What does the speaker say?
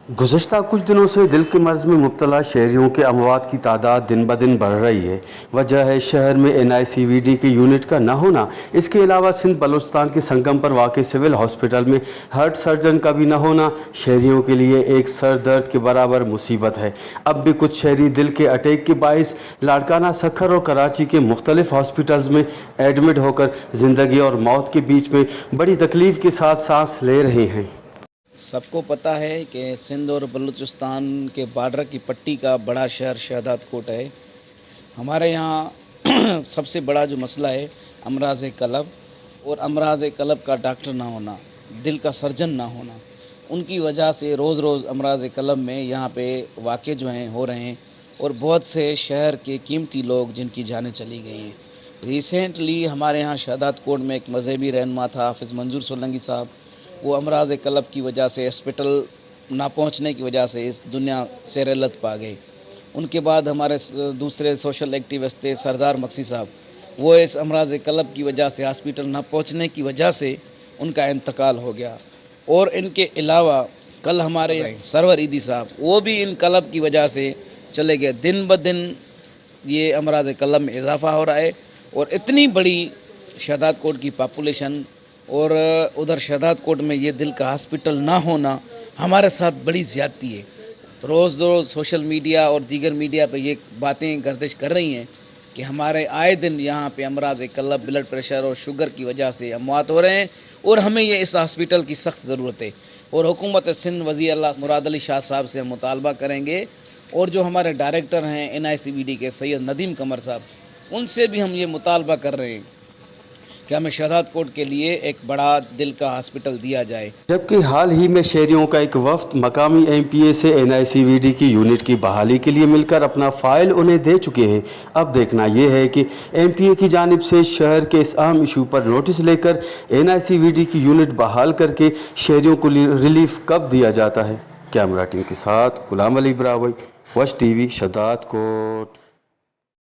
गुज़श्ता कुछ दिनों से दिल के मर्ज़ में मुब्तला शहरियों के अमवात की तादाद दिन ब दिन बढ़ रही है। वजह है शहर में NICVD के यूनिट का न होना। इसके अलावा सिंध बलूचिस्तान के संगम पर वाक़ सिविल हॉस्पिटल में हार्ट सर्जन का भी न होना शहरियों के लिए एक सर दर्द के बराबर मुसीबत है। अब भी कुछ शहरी दिल के अटैक के बाइस लाड़काना, सखर और कराची के मुख्तलिफ हॉस्पिटल्स में एडमिट होकर ज़िंदगी और मौत के बीच में बड़ी तकलीफ़ के साथ सांस ले रहे हैं। सबको पता है कि सिंध और बलूचिस्तान के बॉर्डर की पट्टी का बड़ा शहर शहदाद कोट है। हमारे यहाँ सबसे बड़ा जो मसला है अमराज़ कलब, और अमराज़ कलब का डॉक्टर ना होना, दिल का सर्जन ना होना, उनकी वजह से रोज़ रोज़ अमराज़ कलब में यहाँ पे वाक़े जो हैं हो रहे हैं और बहुत से शहर के कीमती लोग जिनकी जानें चली गई हैं। रिसेंटली हमारे यहाँ शहदाद कोट में एक मज़हबी रहनुमा था हाफिज़ मंजूर सोलंकी साहब, वो अमराज़ कलब की वजह से हॉस्पिटल ना पहुंचने की वजह से इस दुनिया से रलत पा गए। उनके बाद हमारे दूसरे सोशल एक्टिविस्ट थे सरदार मक्सी साहब, वो इस अमराज़ कलब की वजह से हॉस्पिटल ना पहुंचने की वजह से उनका इंतकाल हो गया। और इनके अलावा कल हमारे सरवर ईदी साहब, वो भी इन कलब की वजह से चले गए। दिन ब दिन ये अमराज़ कलब में इजाफ़ा हो रहा है और इतनी बड़ी शहदाद कोट की पॉपुलेशन और उधर शहदाद कोट में ये दिल का हॉस्पिटल ना होना हमारे साथ बड़ी ज़्यादती है। रोज़ रोज़ सोशल मीडिया और दीगर मीडिया पे ये बातें गर्दिश कर रही हैं कि हमारे आए दिन यहाँ पे अमराज़ कलब, ब्लड प्रेशर और शुगर की वजह से अमवात हो रहे हैं और हमें ये इस हॉस्पिटल की सख्त ज़रूरत है। और हुकूमत सिंध वज़ीर आला मुराद अली शाह साहब से हम मुतालबा करेंगे और जो हमारे डायरेक्टर हैं NICVD के सैयद नदीम कमर साहब, उनसे भी हम ये मुतालबा कर रहे हैं कि हमें शहदाद कोट के लिए एक बड़ा दिल का हॉस्पिटल दिया जाए। जबकि हाल ही में शहरियों का एक वफ्द मकामी MPA से NICVD की यूनिट की बहाली के लिए मिलकर अपना फ़ाइल उन्हें दे चुके हैं। अब देखना यह है कि MPA की जानिब से शहर के इस अहम इशू पर नोटिस लेकर NICVD की यूनिट बहाल करके शहरियों को रिलीफ कब दिया जाता है। कैमरा टीम के साथ गुलाम अली ब्रावई, वश TV, शहदाद कोट।